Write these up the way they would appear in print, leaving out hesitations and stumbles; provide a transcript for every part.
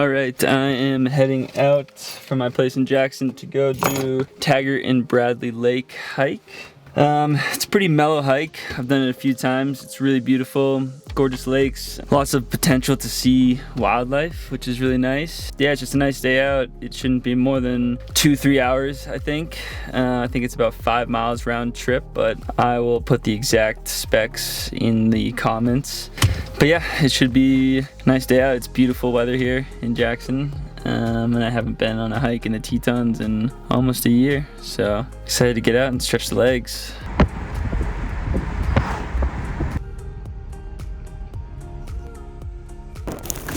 All right, I am heading out from my place in Jackson to go do Taggart and Bradley Lake hike. It's a pretty mellow hike. I've done it a few times. It's really beautiful, gorgeous lakes, lots of potential to see wildlife, which is really nice. Yeah, it's just a nice day out. It shouldn't be more than 2-3 hours, I think. I think it's about 5 miles round trip, but I will put the exact specs in the comments. But yeah, it should be a nice day out. It's beautiful weather here in Jackson. And I haven't been on a hike in the Tetons in almost a year, so excited to get out and stretch the legs.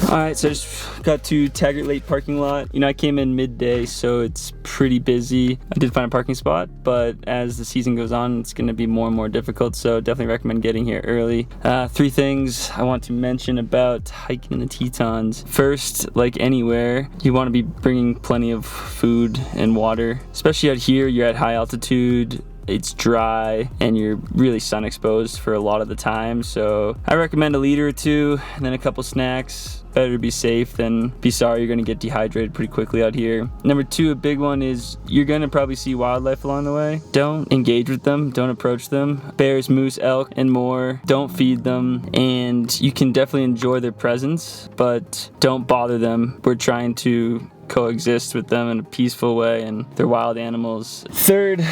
Alright, so I just got to Taggart Lake parking lot. You know, I came in midday, so it's pretty busy. I did find a parking spot, but as the season goes on, it's going to be more and more difficult, so definitely recommend getting here early. 3 things I want to mention about hiking in the Tetons. First, like anywhere, you want to be bringing plenty of food and water. Especially out here, you're at high altitude. It's dry and you're really sun exposed for a lot of the time, so I recommend a liter or 2 and then a couple snacks. Better to be safe than be sorry you're gonna get dehydrated pretty quickly out here. Number 2, a big one is you're gonna probably see wildlife along the way. Don't engage with them, don't approach them. Bears, moose, elk, and more. Don't feed them, and you can definitely enjoy their presence, but don't bother them. We're trying to coexist with them in a peaceful way, and they're wild animals. Third,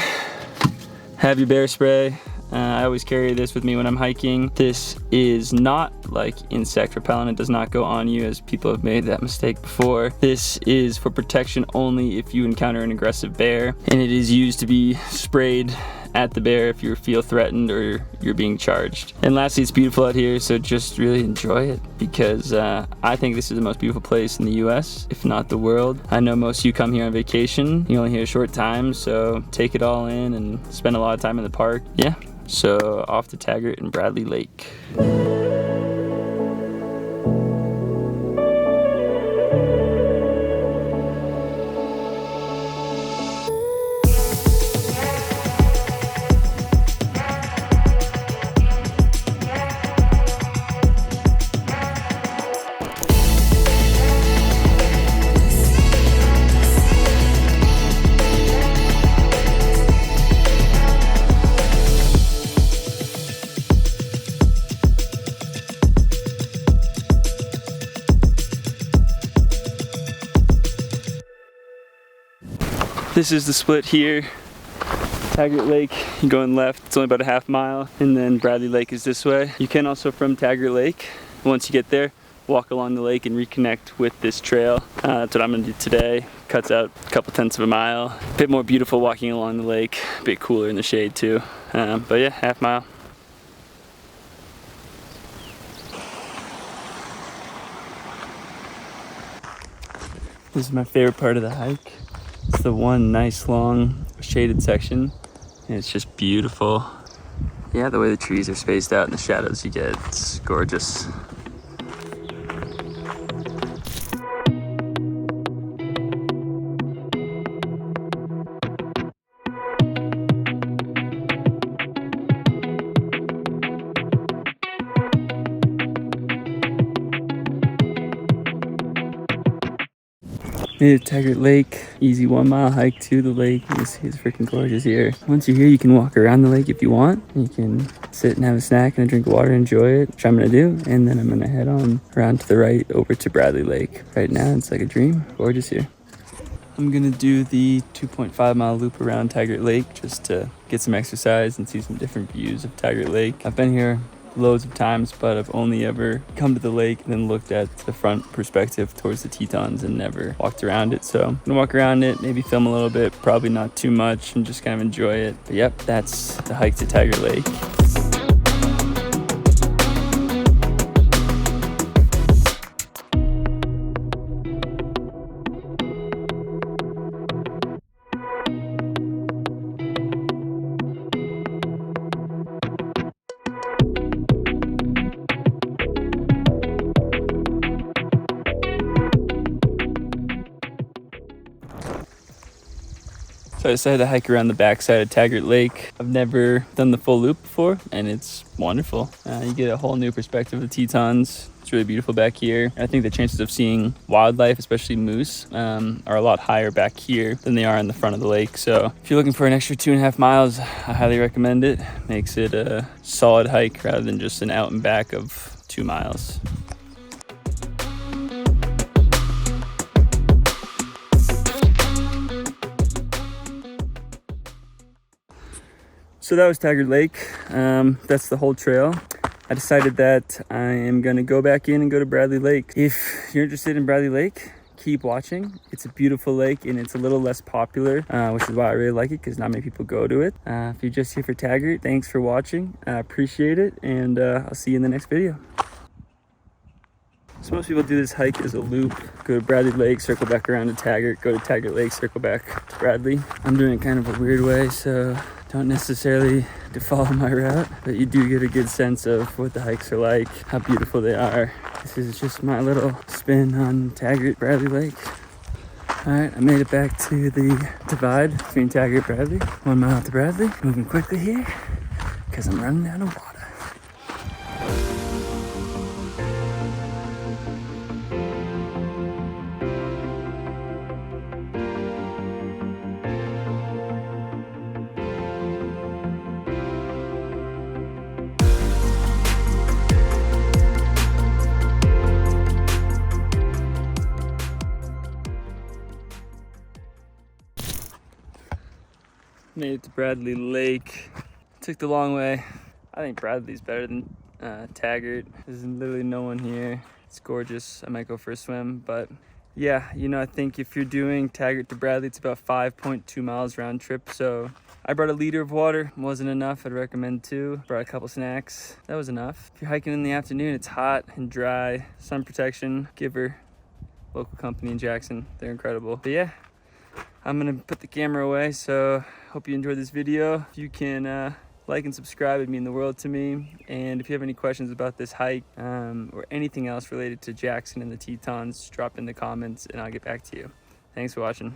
have your bear spray. I always carry this with me when I'm hiking. This is not like insect repellent. It does not go on you, as people have made that mistake before. This is for protection only if you encounter an aggressive bear, and it is used to be sprayed at the bear if you feel threatened or you're being charged. And lastly, it's beautiful out here, so just really enjoy it, because I think this is the most beautiful place in the US, if not the world. I know most of you come here on vacation. You only here a short time, so take it all in and spend a lot of time in the park. Yeah, so off to Taggart and Bradley Lake. This is the split here. Taggart Lake, you're going left, it's only about a half mile, and then Bradley Lake is this way. You can also, from Taggart Lake, once you get there, walk along the lake and reconnect with this trail. That's what I'm gonna do today. Cuts out a couple tenths of a mile. A bit more beautiful walking along the lake, a bit cooler in the shade too. But yeah, half mile. This is my favorite part of the hike. It's the one nice long shaded section, and it's just beautiful. Yeah, the way the trees are spaced out and the shadows you get, it's gorgeous. Made it to Taggart Lake, easy 1 mile hike to the lake. You can see it's freaking gorgeous here. Once you're here, you can walk around the lake if you want. You can sit and have a snack and a drink of water and enjoy it, which I'm gonna do. And then I'm gonna head on around to the right over to Bradley Lake. Right now, it's like a dream, gorgeous here. I'm gonna do the 2.5 mile loop around Taggart Lake just to get some exercise and see some different views of Taggart Lake. I've been here loads of times, but I've only ever come to the lake and then looked at the front perspective towards the Tetons and never walked around it. So I'm gonna walk around it, maybe film a little bit, probably not too much, and just kind of enjoy it. But yep, that's the hike to Taggart Lake. So I decided to hike around the backside of Taggart Lake. I've never done the full loop before, and it's wonderful. You get a whole new perspective of the Tetons. It's really beautiful back here. I think the chances of seeing wildlife, especially moose, are a lot higher back here than they are in the front of the lake. So if you're looking for an extra 2.5 miles, I highly recommend it. Makes it a solid hike rather than just an out and back of 2 miles. So that was Taggart Lake. That's the whole trail. I decided that I am gonna go back in and go to Bradley Lake. If you're interested in Bradley Lake, keep watching. It's a beautiful lake and it's a little less popular, which is why I really like it, because not many people go to it. If you're just here for Taggart, thanks for watching. I appreciate it, and I'll see you in the next video. So most people do this hike as a loop. Go to Bradley Lake, circle back around to Taggart, go to Taggart Lake, circle back to Bradley. I'm doing it kind of a weird way, so don't necessarily to follow my route, but you do get a good sense of what the hikes are like, how beautiful they are. This is just my little spin on Taggart Bradley Lake. All right, I made it back to the divide between Taggart and Bradley. 1 mile to Bradley. Moving quickly here because I'm running out of water. Made it to Bradley Lake. Took the long way. I think Bradley's better than Taggart. There's literally no one here. It's gorgeous. I might go for a swim, but yeah, I think if you're doing Taggart to Bradley, it's about 5.2 miles round trip. So I brought a liter of water. Wasn't enough. I'd recommend 2. Brought a couple snacks. That was enough. If you're hiking in the afternoon, it's hot and dry. Sun protection. Giver, local company in Jackson. They're incredible. But yeah, I'm gonna put the camera away, so hope you enjoyed this video. If you can like and subscribe, it'd mean the world to me. And if you have any questions about this hike or anything else related to Jackson and the Tetons, drop in the comments and I'll get back to you. Thanks for watching.